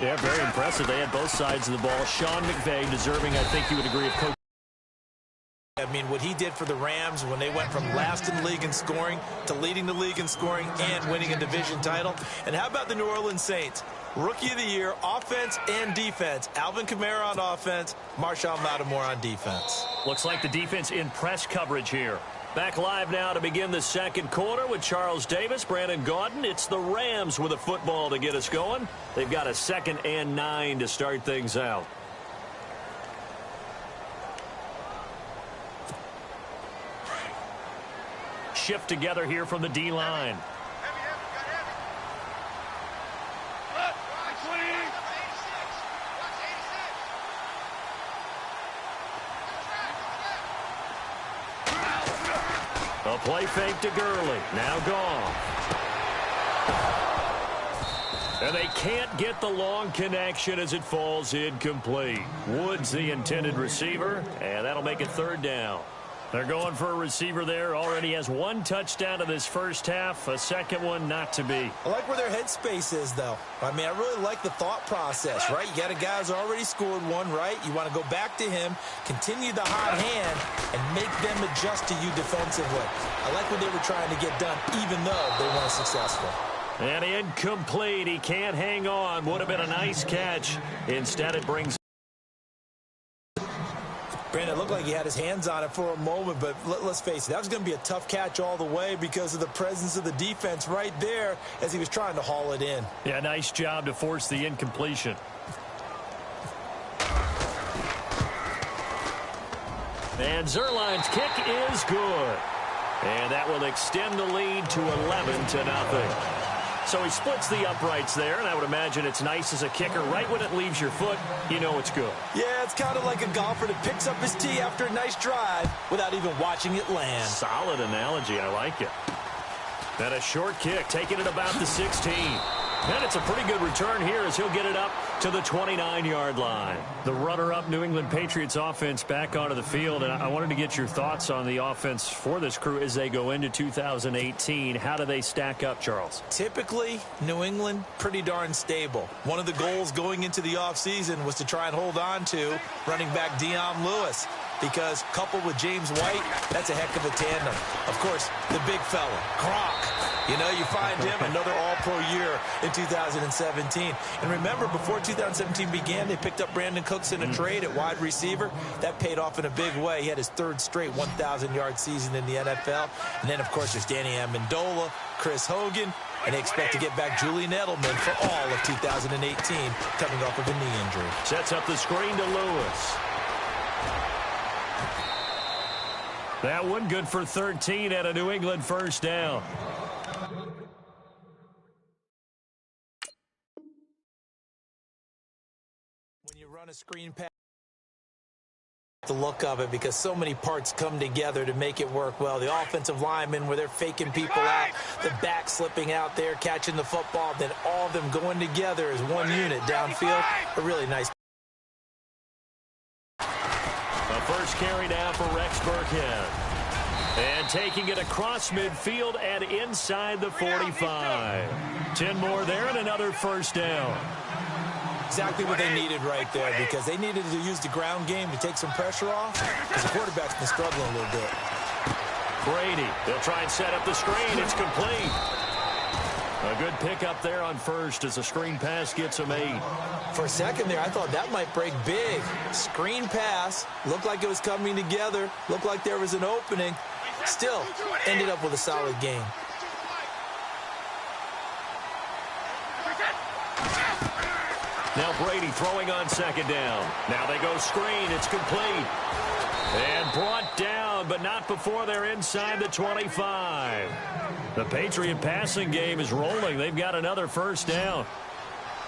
Yeah, very impressive. They had both sides of the ball. Sean McVay deserving, I think you would agree, of coach. I mean, what he did for the Rams when they went from last in the league in scoring to leading the league in scoring and winning a division title. And how about the New Orleans Saints? Rookie of the year, offense and defense. Alvin Kamara on offense, Marshon Lattimore on defense. Looks like the defense in press coverage here. Back live now to begin the second quarter with Charles Davis, Brandon Gaudin. It's the Rams with a football to get us going. They've got a 2nd and 9 to start things out. Shift together here from the D-line. A play fake to Gurley. Now gone. And they can't get the long connection as it falls incomplete. Woods the intended receiver, and that'll make it 3rd down. They're going for a receiver there. Already has 1 touchdown in this first half. A second one not to be. I like where their headspace is, though. I mean, I really like the thought process, right? You got a guy who's already scored 1, right? You want to go back to him, continue the hot hand, and make them adjust to you defensively. I like what they were trying to get done, even though they weren't successful. And incomplete. He can't hang on. Would have been a nice catch. Instead, it brings... Brandon, it looked like he had his hands on it for a moment, but let's face it, that was going to be a tough catch all the way because of the presence of the defense right there as he was trying to haul it in. Yeah, nice job to force the incompletion. And Zerline's kick is good. And that will extend the lead to 11-0. So he splits the uprights there, and I would imagine it's nice as a kicker. Right when it leaves your foot, you know it's good. Yeah, it's kind of like a golfer that picks up his tee after a nice drive without even watching it land. Solid analogy. I like it. And a short kick, taking it about the 16. And it's a pretty good return here as he'll get it up to the 29-yard line. The runner-up New England Patriots offense back onto the field. And I wanted to get your thoughts on the offense for this crew as they go into 2018. How do they stack up, Charles? Typically, New England, pretty darn stable. One of the goals going into the offseason was to try and hold on to running back Dion Lewis, because coupled with James White, that's a heck of a tandem. Of course, the big fella, Gronk. You know, you find him another all-pro year in 2017. And remember, before 2017 began, they picked up Brandon Cooks in a trade at wide receiver. That paid off in a big way. He had his 3rd straight 1,000-yard season in the NFL. And then, of course, there's Danny Amendola, Chris Hogan, and they expect to get back Julian Edelman for all of 2018 coming off of a knee injury. Sets up the screen to Lewis. That one good for 13 at a New England 1st down. When you run a screen pass, the look of it, because so many parts come together to make it work well. The offensive linemen, where they're faking people out, the back slipping out there, catching the football, then all of them going together as one unit downfield. A really nice. A first carry down for Rex Burkhead. And taking it across midfield and inside the 45. 10 more there and another 1st down. Exactly what they needed right there, because they needed to use the ground game to take some pressure off, because the quarterback's been struggling a little bit. Brady, they'll try and set up the screen. It's complete. A good pickup there on 1st as the screen pass gets him 8. For a second there, I thought that might break big. Screen pass, looked like it was coming together, looked like there was an opening. Still ended up with a solid game. Now Brady throwing on 2nd down. Now they go screen. It's complete. And brought down, but not before they're inside the 25. The Patriot passing game is rolling. They've got another 1st down.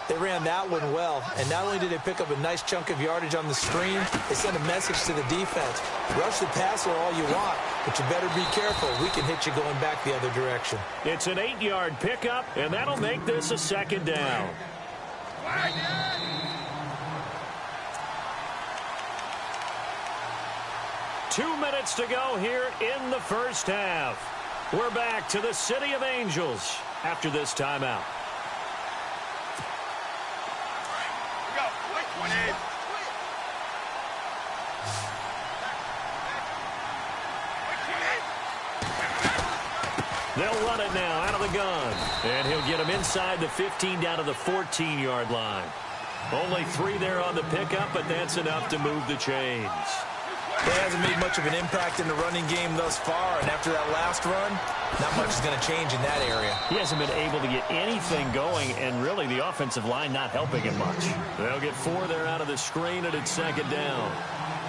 They ran that one well, and not only did they pick up a nice chunk of yardage on the screen, they sent a message to the defense. Rush the passer all you want, but you better be careful. We can hit you going back the other direction. It's an 8-yard pickup, and that'll make this a 2nd down. Two minutes to go here in the first half. We're back to the City of Angels after this timeout. They'll run it now out of the gun. And he'll get him inside the 15 down to the 14-yard line. Only 3 there on the pickup, but that's enough to move the chains. He hasn't made much of an impact in the running game thus far, and after that last run, not much is going to change in that area. He hasn't been able to get anything going, and really the offensive line not helping him much. They'll get 4 there out of the screen, and it's second down.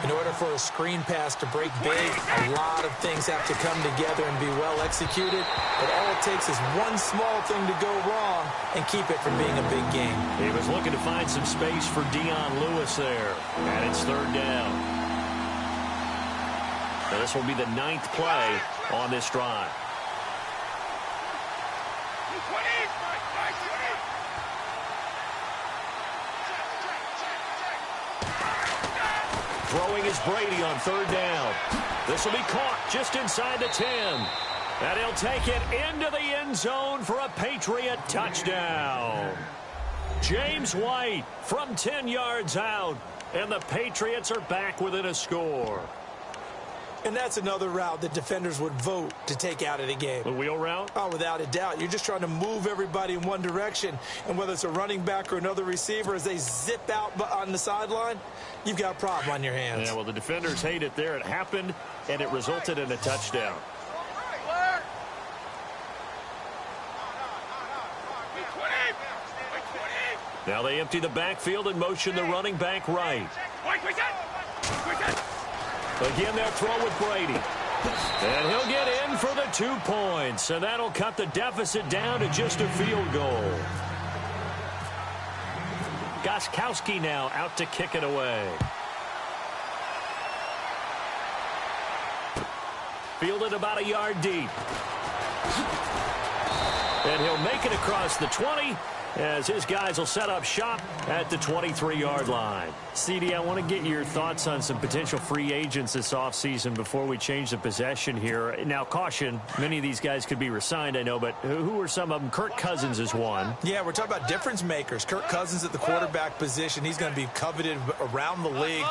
In order for a screen pass to break big, a lot of things have to come together and be well executed. But all it takes is one small thing to go wrong and keep it from being a big game. He was looking to find some space for Dion Lewis there. And it's third down. Now this will be the 9th play on this drive. Throwing is Brady on third down. This will be caught just inside the 10. And he'll take it into the end zone for a Patriot touchdown. James White from 10 yards out. And the Patriots are back within a score. And that's another route that defenders would vote to take out of the game. The wheel route? Oh, without a doubt. You're just trying to move everybody in one direction. And whether it's a running back or another receiver, as they zip out on the sideline, you've got a problem on your hands. Yeah, well, the defenders hate it there. It happened, and it resulted in a touchdown. Now they empty the backfield and motion the running back right. Again, they'll throw with Brady. And he'll get in for the 2 points. And that'll cut the deficit down to just a field goal. Gostkowski now out to kick it away. Fielded about a yard deep. And he'll make it across the 20 as his guys will set up shop at the 23-yard line. CD, I want to get your thoughts on some potential free agents this offseason before we change the possession here. Now, caution, many of these guys could be re-signed, I know, but who are some of them? Kirk Cousins is one. Yeah, we're talking about difference makers. Kirk Cousins at the quarterback position. He's going to be coveted around the league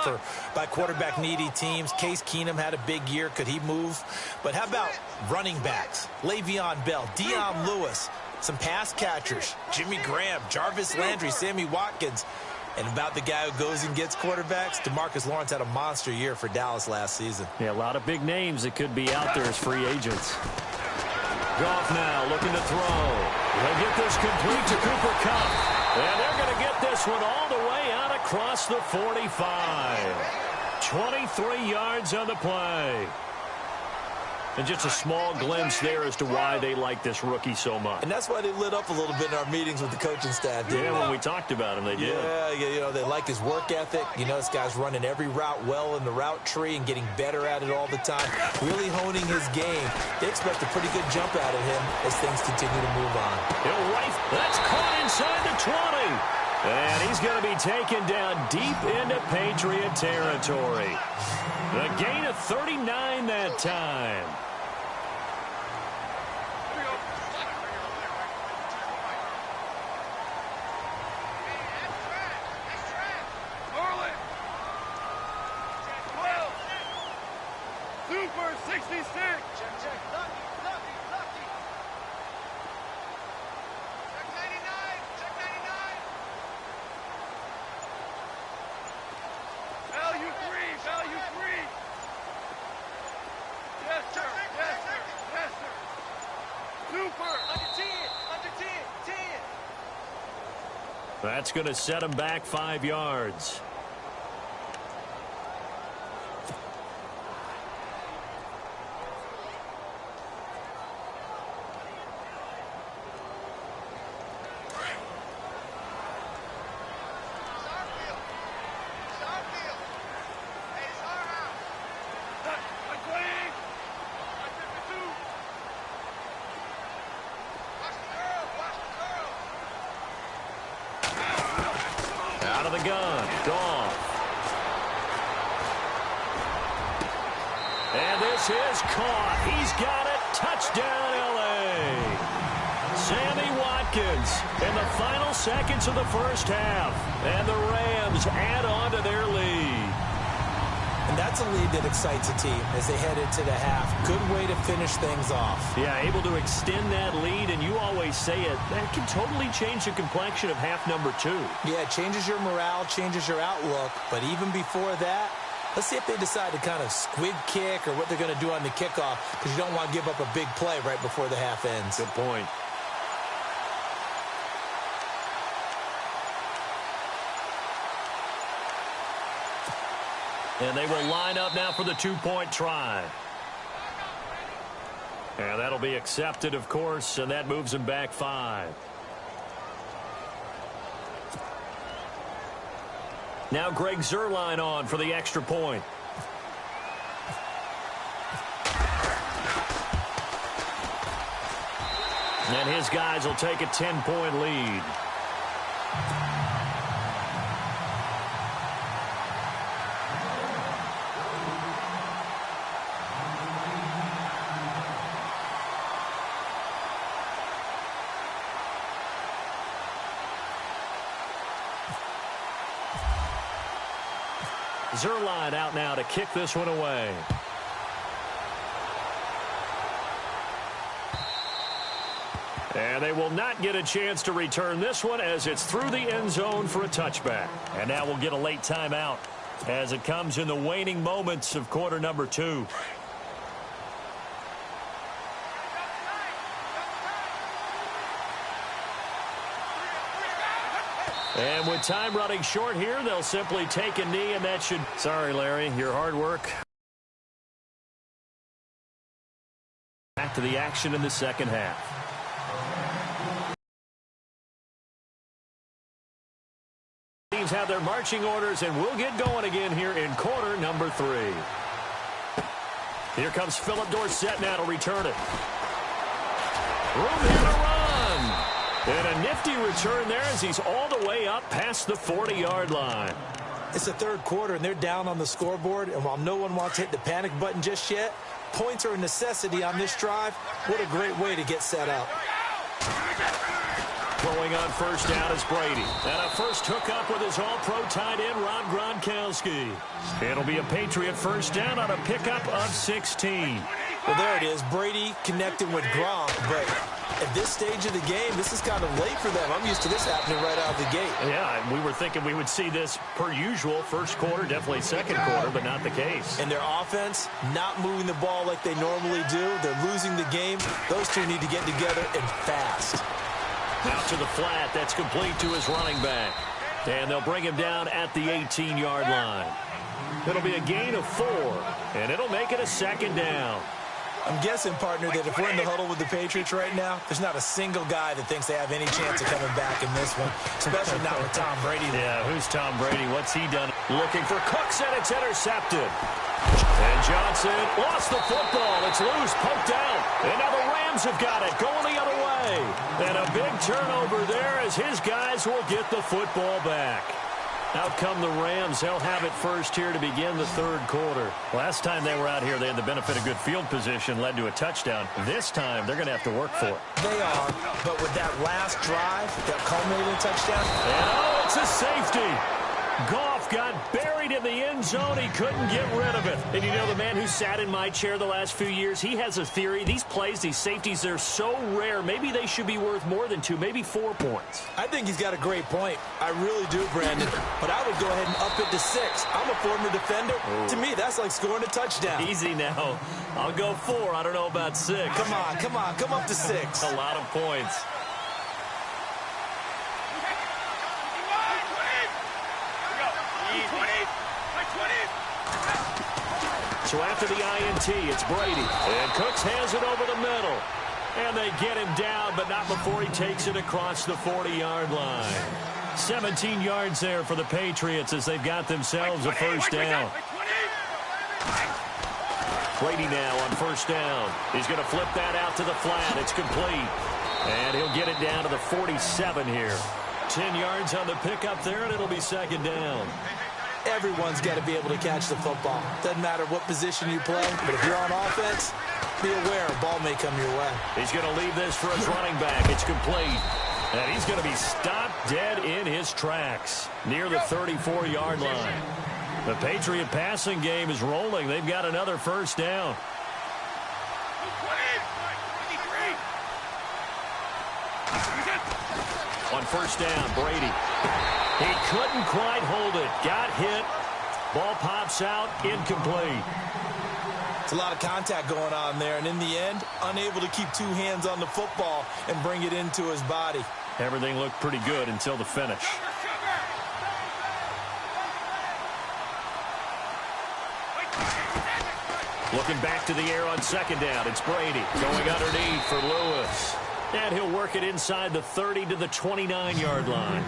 by quarterback-needy teams. Case Keenum had a big year. Could he move? But how about running backs? Le'Veon Bell, Dion Lewis, some pass catchers, Jimmy Graham, Jarvis Landry, Sammy Watkins. And about the guy who goes and gets quarterbacks, DeMarcus Lawrence had a monster year for Dallas last season. Yeah, a lot of big names that could be out there as free agents. Goff now looking to throw. They'll get this complete to Cooper Kupp. And they're going to get this one all the way out across the 45. 23 yards on the play. And just a small glimpse there as to why they like this rookie so much. And that's why they lit up a little bit in our meetings with the coaching staff. Yeah, when we talked about him, they did. Yeah, you know, they like his work ethic. You know, this guy's running every route well in the route tree and getting better at it all the time. Really honing his game. They expect a pretty good jump out of him as things continue to move on. That's caught inside the 20. And he's going to be taken down deep into Patriot territory. A gain of 39 that time. Super 66. Check. Lucky. Check 99. Check 99. Value 3. Yes, sir. Super. Under 10. 10. That's going to set him back 5 yards. Out of the gun. Gone. And this is caught. He's got it. Touchdown, L.A. Sammy Watkins in the final seconds of the first half. And the Rams add on to their lead. And that's a lead that excites a team as they head into the half. Good way to finish things off. Yeah, able to extend that lead, and you always say it, that can totally change the complexion of half number 2. Yeah, it changes your morale, changes your outlook. But even before that, let's see if they decide to kind of squid kick or what they're going to do on the kickoff, because you don't want to give up a big play right before the half ends. Good point. And they will line up now for the 2-point try. And that'll be accepted, of course, and that moves them back 5. Now Greg Zuerlein on for the extra point. And his guys will take a 10-point lead. Zuerlein out now to kick this one away. And they will not get a chance to return this one as it's through the end zone for a touchback. And now we'll get a late timeout as it comes in the waning moments of quarter number 2. And with time running short here, they'll simply take a knee, and that should... Sorry, Larry, your hard work. Back to the action in the second half. Teams have their marching orders, and we'll get going again here in quarter number 3. Here comes Philip Dorsett now to return it. Room here to run. And a nifty return there as he's all the way up past the 40-yard line. It's the third quarter, and they're down on the scoreboard. And while no one wants to hit the panic button just yet, points are a necessity on this drive. What a great way to get set up. Throwing on first down is Brady. And a first hookup with his all-pro tight end, Rob Gronkowski. It'll be a Patriot first down on a pickup of 16. Well, there it is. Brady connecting with Gronk, but at this stage of the game, this is kind of late for them. I'm used to this happening right out of the gate. Yeah, we were thinking we would see this per usual. First quarter, definitely second quarter, but not the case. And their offense not moving the ball like they normally do. They're losing the game. Those two need to get together and fast. Out to the flat. That's complete to his running back. And they'll bring him down at the 18-yard line. It'll be a gain of 4, and it'll make it a second down. I'm guessing, partner, that if we're in the huddle with the Patriots right now, there's not a single guy that thinks they have any chance of coming back in this one, especially not with Tom Brady. Yeah, who's Tom Brady? What's he done? Looking for Cooks, and it's intercepted. And Johnson lost the football. It's loose, poked out. And now the Rams have got it, going the other way. And a big turnover there as his guys will get the football back. Out come the Rams. They'll have it first here to begin the third quarter. Last time they were out here, they had the benefit of good field position, led to a touchdown. This time, they're going to have to work for it. They are, but with that last drive that culminated in a touchdown. And oh, it's a safety. Goff got buried in the end zone. He couldn't get rid of it. And you know, the man who sat in my chair the last few years, he has a theory. These plays, these safeties, they're so rare. Maybe they should be worth more than 2, maybe 4 points. I think he's got a great point. I really do, Brandon. But I would go ahead and up it to 6. I'm a former defender. Ooh. To me, that's like scoring a touchdown. Easy now. I'll go 4. I don't know about 6. Come on. Come up to 6. A lot of points. So after the INT, it's Brady. And Cooks has it over the middle. And they get him down, but not before he takes it across the 40-yard line. 17 yards there for the Patriots as they've got themselves a first down. Brady now on first down. He's going to flip that out to the flat. It's complete. And he'll get it down to the 47 here. 10 yards on the pickup there, and it'll be second down. Everyone's got to be able to catch the football. Doesn't matter what position you play, but if you're on offense, be aware a ball may come your way. He's going to leave this for his running back. It's complete. And he's going to be stopped dead in his tracks near the 34-yard line. The Patriot passing game is rolling. They've got another first down. On first down, Brady. He couldn't quite hold it. Got hit. Ball pops out, incomplete. It's a lot of contact going on there, and in the end, unable to keep two hands on the football and bring it into his body. Everything looked pretty good until the finish. Looking back to the air on second down. It's Brady going underneath for Lewis. And he'll work it inside the 30 to the 29-yard line.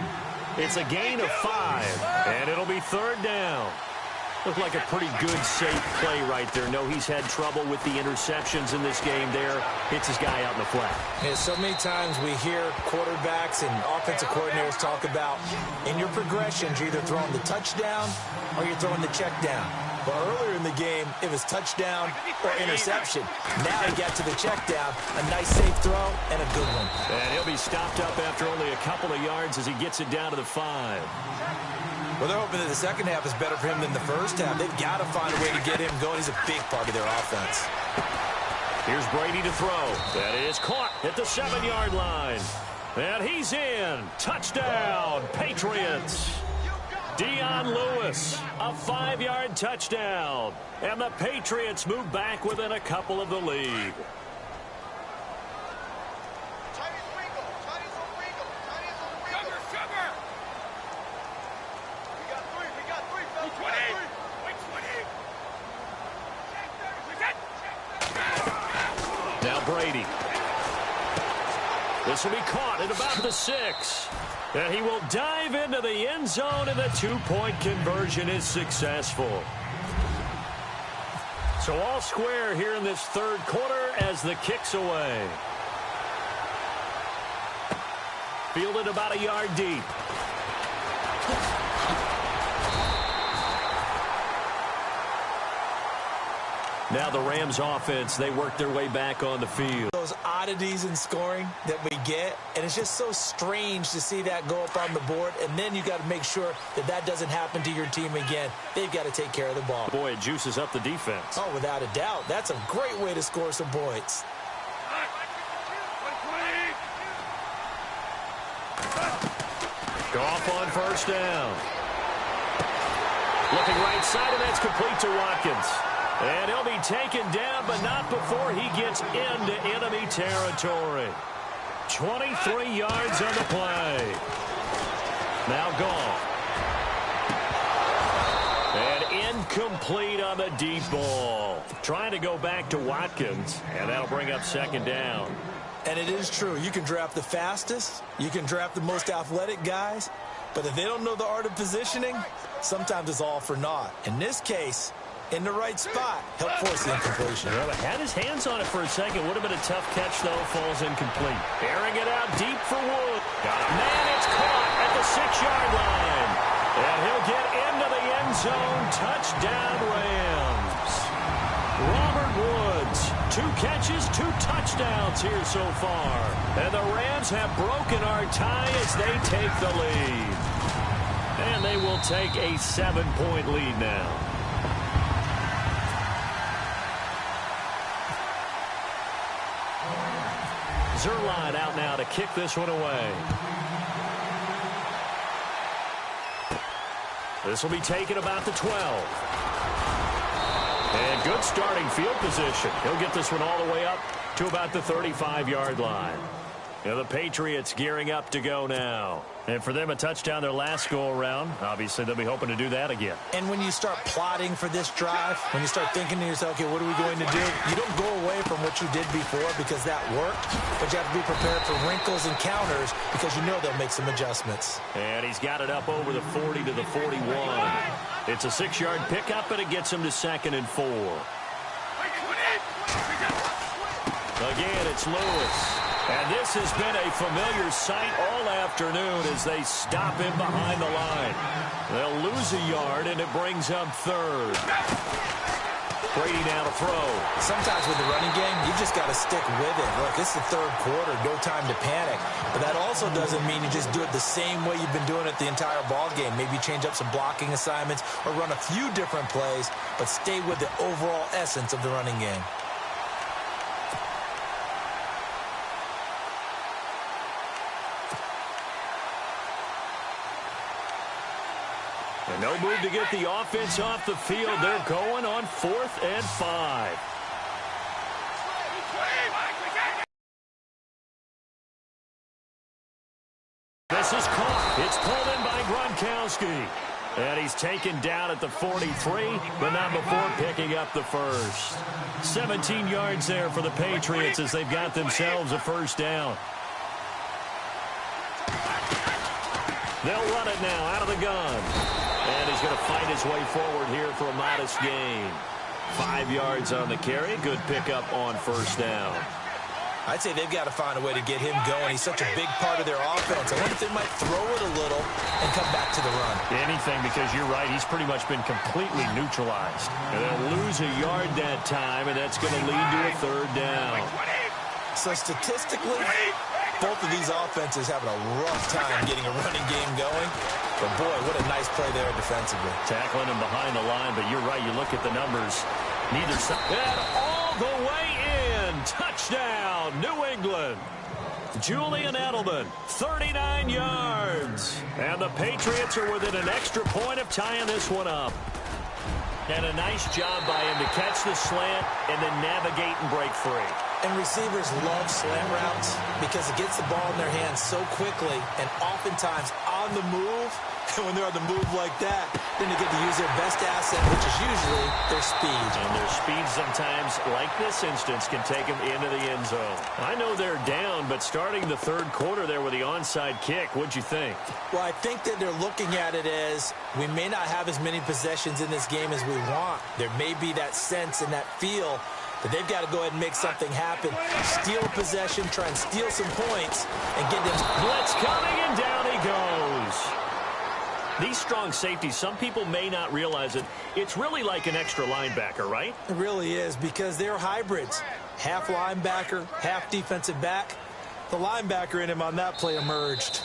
It's a gain of 5, and it'll be third down. Looked like a pretty good, safe play right there. No, he's had trouble with the interceptions in this game there. Hits his guy out in the flat. Yeah, so many times we hear quarterbacks and offensive coordinators talk about in your progressions, you're either throwing the touchdown or you're throwing the check down. But earlier in the game, it was touchdown or interception. Now he got to the check down, a nice safe throw and a good one. And he'll be stopped up after only a couple of yards as he gets it down to the 5. Well, they're hoping that the second half is better for him than the first half. They've got to find a way to get him going. He's a big part of their offense. Here's Brady to throw. That is caught at the 7-yard line. And he's in. Touchdown, Patriots. Dion Lewis, a 5-yard touchdown. And the Patriots move back within a couple of the lead. Now Brady. This will be caught at about the 6. And he will dive into the end zone, and the 2-point conversion is successful. So all square here in this third quarter as the kick's away. Fielded about a yard deep. Now the Rams offense, they work their way back on the field. Those oddities in scoring that we get, and it's just so strange to see that go up on the board, and then you got to make sure that that doesn't happen to your team again. They've got to take care of the ball. Boy, it juices up the defense. Oh, without a doubt. That's a great way to score some points. Go off on first down. Looking right side, and that's complete to Watkins. And he'll be taken down, but not before he gets into enemy territory. 23 yards on the play. Now gone. And incomplete on the deep ball. Trying to go back to Watkins, and that'll bring up second down. And it is true. You can draft the fastest. You can draft the most athletic guys. But if they don't know the art of positioning, sometimes it's all for naught. In this case, in the right spot, help force the incompletion. Well, had his hands on it for a second. Would have been a tough catch, though. Falls incomplete. Airing it out deep for Wood. Man, it's caught at the 6-yard line. And he'll get into the end zone. Touchdown, Rams. Robert Woods, 2 catches, 2 touchdowns here so far. And the Rams have broken our tie as they take the lead. And they will take a 7-point lead now. Zerline out now to kick this one away. This will be taken about the 12. And good starting field position. He'll get this one all the way up to about the 35-yard line. And the Patriots gearing up to go now. And for them, a touchdown their last go-around. Obviously, they'll be hoping to do that again. And when you start plotting for this drive, when you start thinking to yourself, okay, what are we going to do? You don't go away from what you did before because that worked, but you have to be prepared for wrinkles and counters because you know they'll make some adjustments. And he's got it up over the 40 to the 41. It's a 6-yard pickup, and it gets him to 2nd and 4. Again, it's Lewis. And this has been a familiar sight all afternoon as they stop him behind the line. They'll lose a yard, and it brings up 3rd. Brady now to throw. Sometimes with the running game, you just got to stick with it. Look, it's the third quarter, no time to panic. But that also doesn't mean you just do it the same way you've been doing it the entire ball game. Maybe change up some blocking assignments or run a few different plays, but stay with the overall essence of the running game. And no move to get the offense off the field. They're going on 4th and 5. This is caught. It's pulled in by Gronkowski. And he's taken down at the 43, but not before picking up the first. 17 yards there for the Patriots as they've got themselves a first down. They'll run it now out of the gun. And he's going to fight his way forward here for a modest gain. 5 yards on the carry. Good pickup on first down. I'd say they've got to find a way to get him going. He's such a big part of their offense. I wonder if they might throw it a little and come back to the run. Anything, because you're right. He's pretty much been completely neutralized. And they'll lose a yard that time, and that's going to lead to a third down. So statistically, both of these offenses having a rough time getting a running game going. But, boy, what a nice play there defensively. Tackling him behind the line, but you're right. You look at the numbers. Neither side. And all the way in. Touchdown, New England. Julian Edelman, 39 yards. And the Patriots are within an extra point of tying this one up. And a nice job by him to catch the slant and then navigate and break free. And receivers love slant routes because it gets the ball in their hands so quickly and oftentimes on the move. And when they're on the move like that, then they get to use their best asset, which is usually their speed. And their speed sometimes, like this instance, can take them into the end zone. I know they're down, but starting the third quarter there with the onside kick, what'd you think? Well, I think that they're looking at it as we may not have as many possessions in this game as we want. There may be that sense and that feel that they've got to go ahead and make something happen. Steal a possession, try and steal some points, and get them. Blitz coming, and down he goes. These strong safeties, some people may not realize it. It's really like an extra linebacker, right? It really is, because they're hybrids. Half linebacker, half defensive back. The linebacker in him on that play emerged.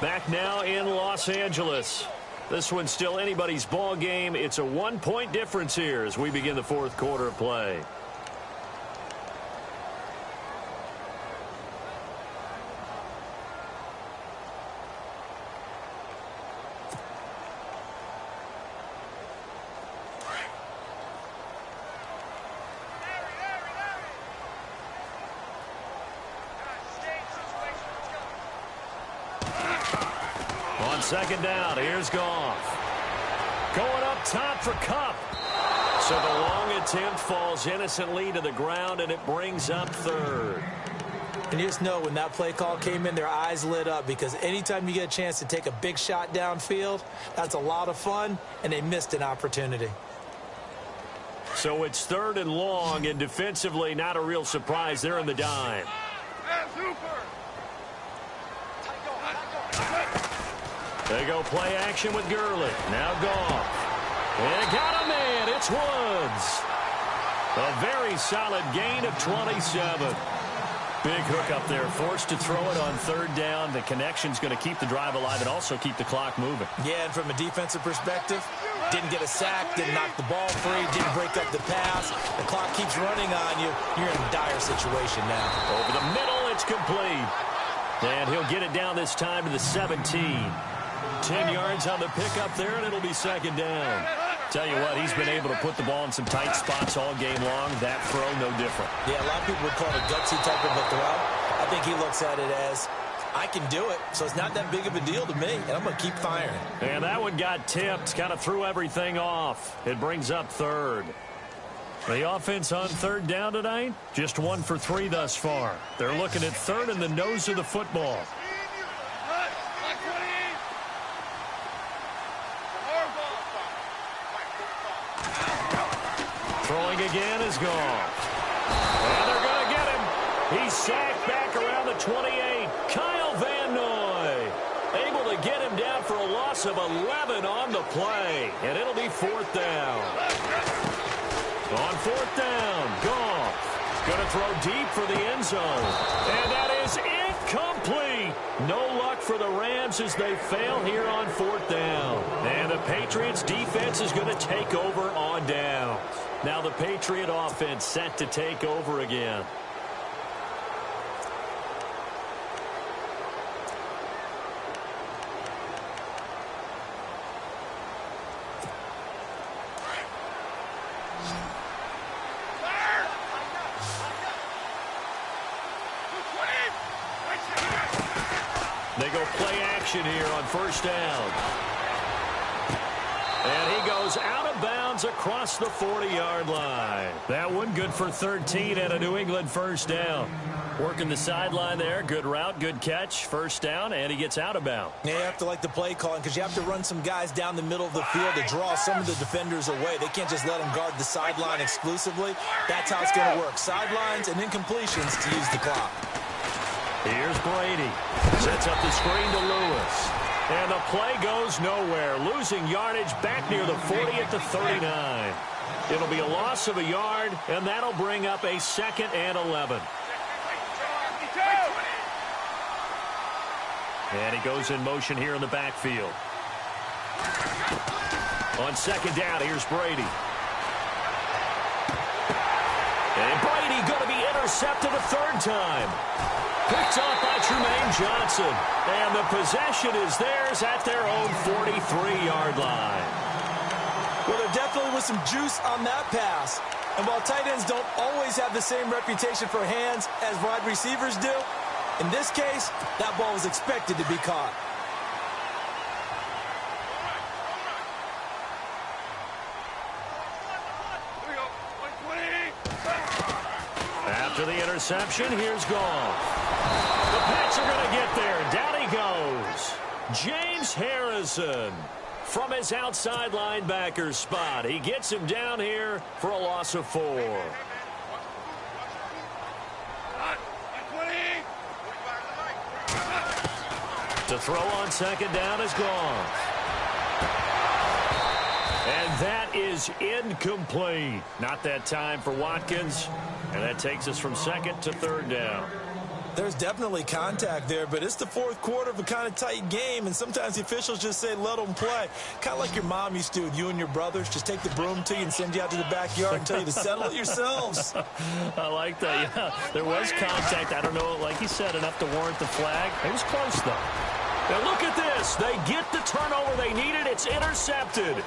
Back now in Los Angeles. This one's still anybody's ball game. It's a 1-point difference here as we begin the fourth quarter of play. Second down, here's Goff. Going up top for Kupp. So the long attempt falls innocently to the ground, and it brings up third. And you just know when that play call came in, their eyes lit up, because anytime you get a chance to take a big shot downfield, that's a lot of fun, and they missed an opportunity. So it's third and long, and defensively not a real surprise. They're in the dime. They go play action with Gurley. Now Goff. And got a man. It's Woods. A very solid gain of 27. Big hook up there. Forced to throw it on third down. The connection's going to keep the drive alive and also keep the clock moving. Yeah, and from a defensive perspective, didn't get a sack, didn't knock the ball free, didn't break up the pass. The clock keeps running on you. You're in a dire situation now. Over the middle, it's complete. And he'll get it down this time to the 17. 10 yards on the pickup there, and it'll be second down. Tell you what, he's been able to put the ball in some tight spots all game long. That throw, no different. Yeah, a lot of people would call it a gutsy type of a throw. I think he looks at it as, I can do it, so it's not that big of a deal to me, and I'm going to keep firing. And that one got tipped, kind of threw everything off. It brings up third. The offense on third down tonight, just 1 for 3 thus far. They're looking at third in the nose of the football. Throwing again is Goff. And they're going to get him. He's sacked back around the 28. Kyle Van Noy able to get him down for a loss of 11 on the play, and it'll be 4th down. On 4th down, Goff going to throw deep for the end zone, and that is incomplete. No luck for the Rams as they fail here on 4th down. And the Patriots defense is going to take over on downs. Now the Patriot offense set to take over again. They go play action here on 1st down. And he goes out of bounds across the 40-yard line. That one good for 13 and a New England 1st down. Working the sideline there. Good route, good catch. 1st down, and he gets out of bounds. Yeah, you have to like the play calling because you have to run some guys down the middle of the field to draw some of the defenders away. They can't just let them guard the sideline exclusively. That's how it's going to work. Sidelines and incompletions to use the clock. Here's Brady. Sets up the screen to Lewis. And the play goes nowhere. Losing yardage back near the 40 at the 39. It'll be a loss of a yard, and that'll bring up a 2nd and 11. And he goes in motion here in the backfield. On 2nd down, here's Brady. And Brady going to be intercepted a 3rd time. Picked off by Tunein Johnson. And the possession is theirs at their own 43-yard line. Well, there definitely was some juice on that pass. And while tight ends don't always have the same reputation for hands as wide receivers do, in this case, that ball was expected to be caught. After the interception, here's Goff. The Pats are going to get there. Down he goes. James Harrison from his outside linebacker spot. He gets him down here for a loss of 4. To throw on 2nd down is Goff. And that is incomplete. Not that time for Watkins. And that takes us from 2nd to 3rd down. There's definitely contact there, but it's the 4th quarter of a kind of tight game, and sometimes the officials just say, let them play. Kind of like your mom used to with you and your brothers. Just take the broom to you and send you out to the backyard and tell you to settle it yourselves. I like that. Yeah, there was contact. I don't know, like you said, enough to warrant the flag. It was close, though. Now look at this. They get the turnover they needed. It's intercepted.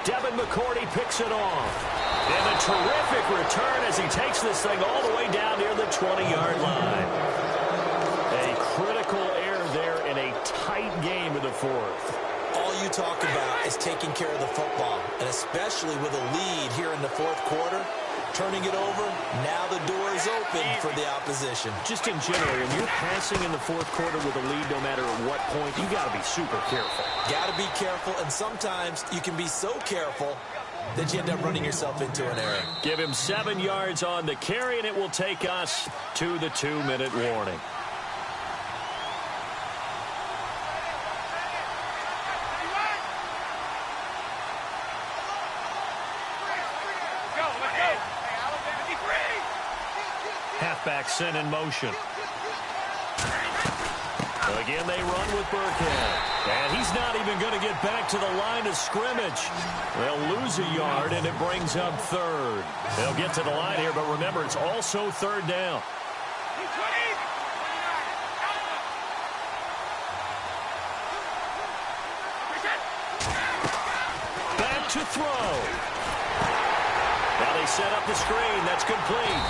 Devin McCourty picks it off. And a terrific return as he takes this thing all the way down near the 20-yard line. A critical error there in a tight game in the 4th. All you talk about is taking care of the football, and especially with a lead here in the 4th quarter. Turning it over, now the door is open for the opposition. Just in general, when you're passing in the 4th quarter with a lead, no matter at what point, you got to be super careful. Got to be careful, and sometimes you can be so careful that you end up running yourself into an error. Give him 7 yards on the carry, and it will take us to the 2-minute warning. Halfback sent in motion. Again, they run with Burkhead. And he's not even going to get back to the line of scrimmage. They'll lose a yard, and it brings up 3rd. They'll get to the line here, but remember, it's also 3rd down. Back to throw. Now they set up the screen. That's complete.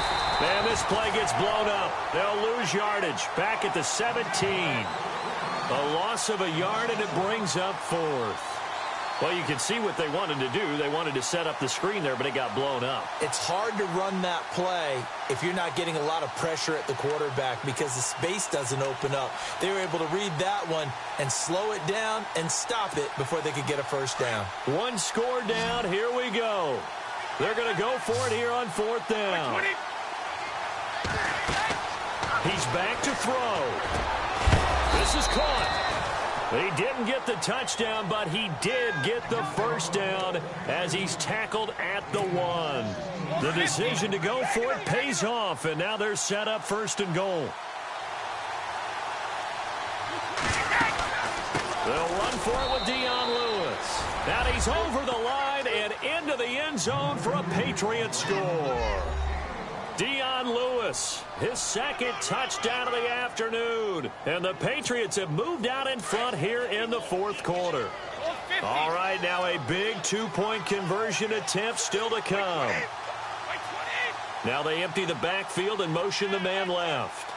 And this play gets blown up. They'll lose yardage. Back at the 17. A loss of a yard, and it brings up 4th. Well, you can see what they wanted to do. They wanted to set up the screen there, but it got blown up. It's hard to run that play if you're not getting a lot of pressure at the quarterback because the space doesn't open up. They were able to read that one and slow it down and stop it before they could get a 1st down. 1 score down. Here we go. They're going to go for it here on 4th down. He's back to throw. This is caught. He didn't get the touchdown, but he did get the first down as he's tackled at the 1. The decision to go for it pays off, and now they're set up 1st and goal. They'll run for it with Dion Lewis. Now he's over the line and into the end zone for a Patriot score. Dion Lewis, his 2nd touchdown of the afternoon. And the Patriots have moved out in front here in the 4th quarter. All right, now a big 2-point conversion attempt still to come. Now they empty the backfield and motion the man left.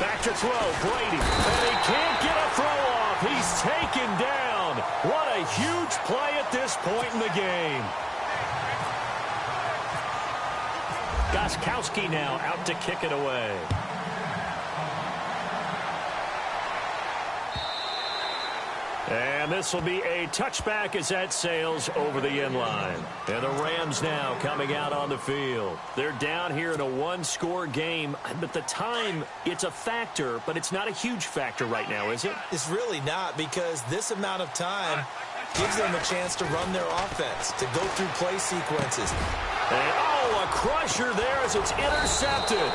Back to throw, Brady. And he can't get a throw off. He's taken down. What a huge play at this point in the game. Gostkowski now out to kick it away. And this will be a touchback as that sails over the end line. And the Rams now coming out on the field. They're down here in a 1-score game, but the time, it's a factor, but it's not a huge factor right now, is it? It's really not, because this amount of time gives them a chance to run their offense, to go through play sequences. And, oh, a crusher there as it's intercepted.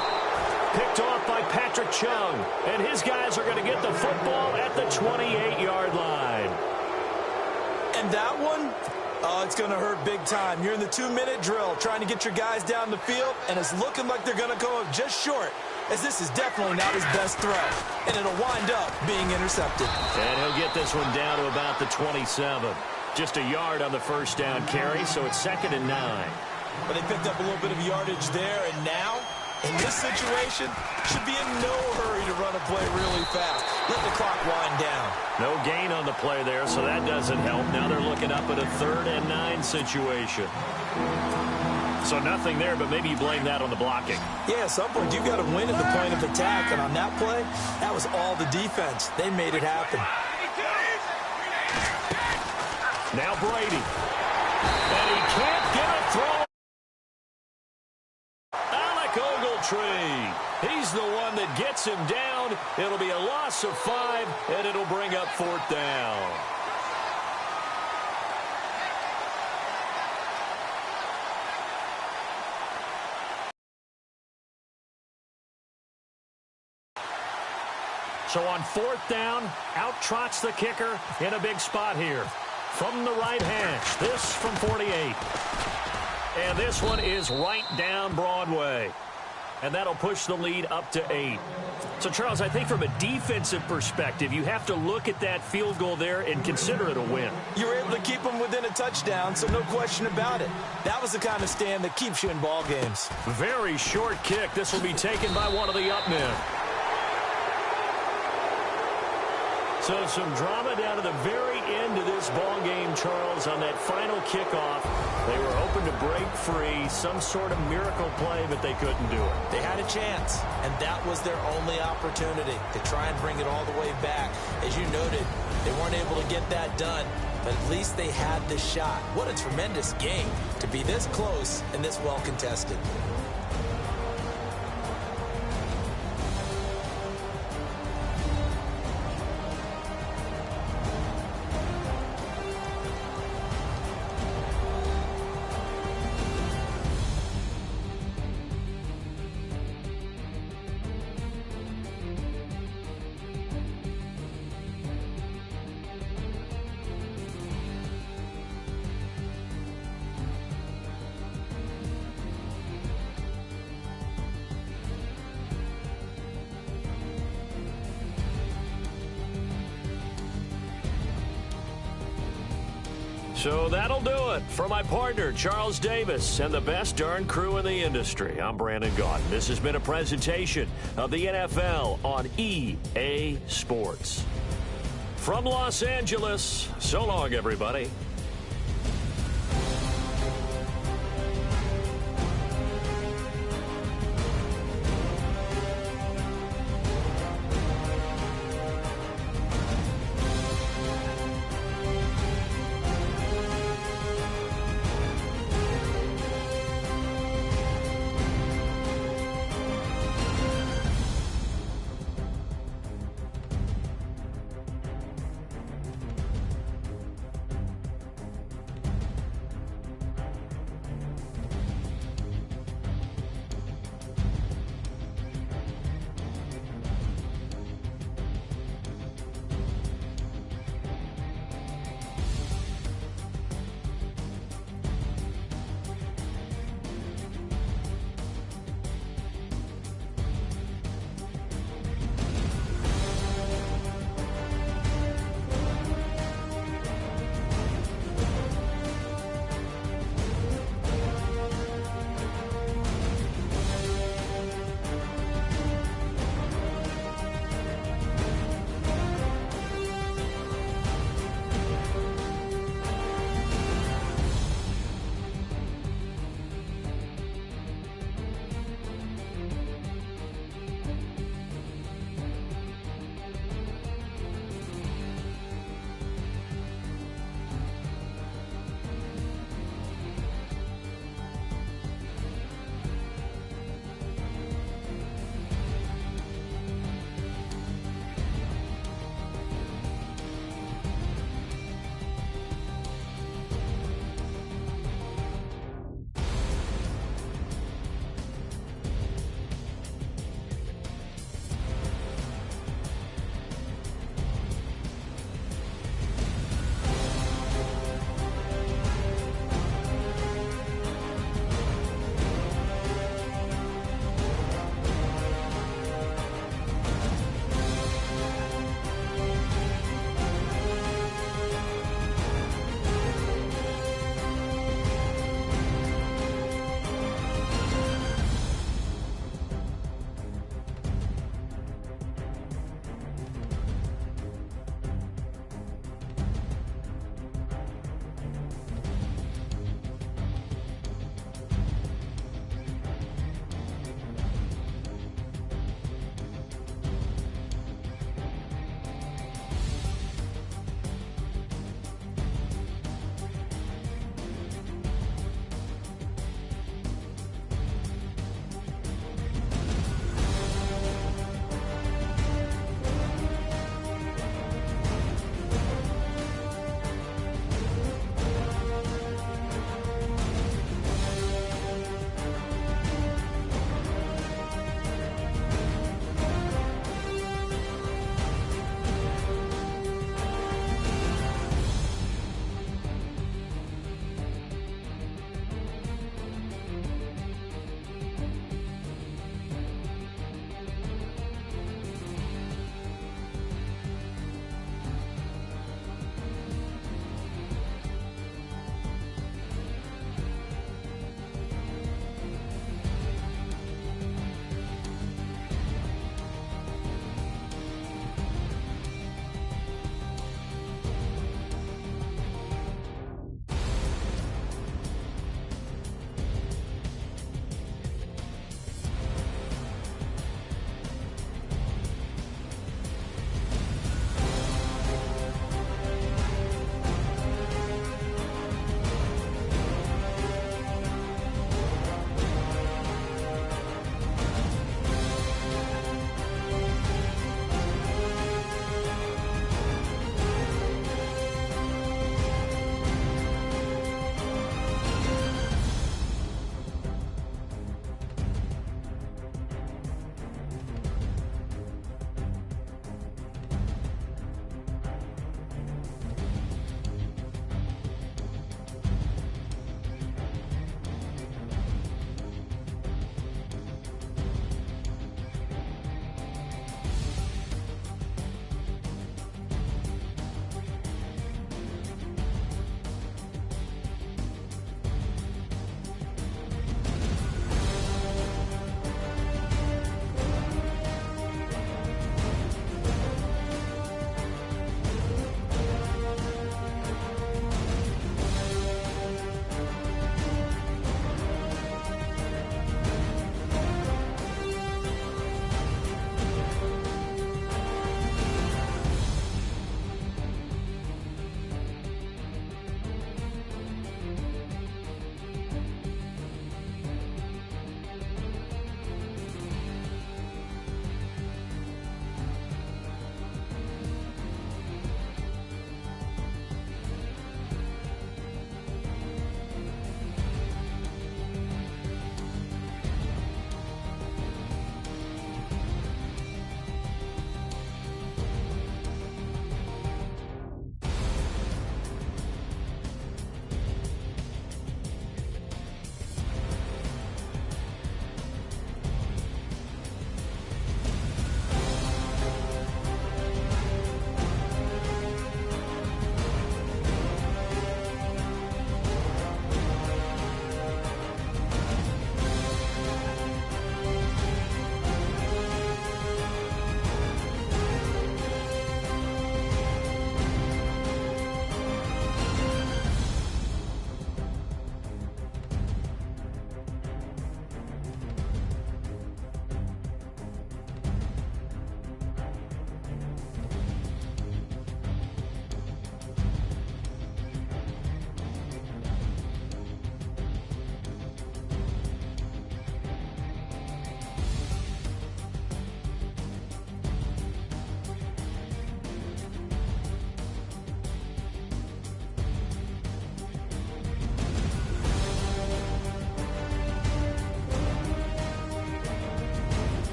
Picked off by Patrick Chung. And his guys are going to get the football at the 28-yard line. And that one, oh, it's going to hurt big time. You're in the 2-minute drill trying to get your guys down the field, and it's looking like they're going to go just short, as this is definitely not his best throw. And it'll wind up being intercepted. And he'll get this one down to about the 27. Just a yard on the first down carry, so it's 2nd and 9. But they picked up a little bit of yardage there, and now, in this situation, should be in no hurry to run a play really fast. Let the clock wind down. No gain on the play there, so that doesn't help. Now they're looking up at a 3rd and 9 situation. So nothing there, but maybe you blame that on the blocking. Yeah, at some point you've got to win at the point of attack, and on that play, that was all the defense. They made it happen. Now Brady. And he can't get a throw. He's the one that gets him down. It'll be a loss of 5, and it'll bring up 4th down. So on 4th down, out trots the kicker in a big spot here. From the right hash, this from 48. And this one is right down Broadway. And that'll push the lead up to 8. So, Charles, I think from a defensive perspective, you have to look at that field goal there and consider it a win. You were able to keep them within a touchdown, so no question about it. That was the kind of stand that keeps you in ball games. Very short kick. This will be taken by one of the up men. So some drama down to the very end of this ball game, Charles, on that final kickoff. They were hoping to break free, some sort of miracle play, but they couldn't do it. They had a chance, and that was their only opportunity to try and bring it all the way back. As you noted, they weren't able to get that done, but at least they had the shot. What a tremendous game to be this close and this well contested. So that'll do it for my partner, Charles Davis, and the best darn crew in the industry. I'm Brandon Gaudin. This has been a presentation of the NFL on EA Sports. From Los Angeles, so long, everybody.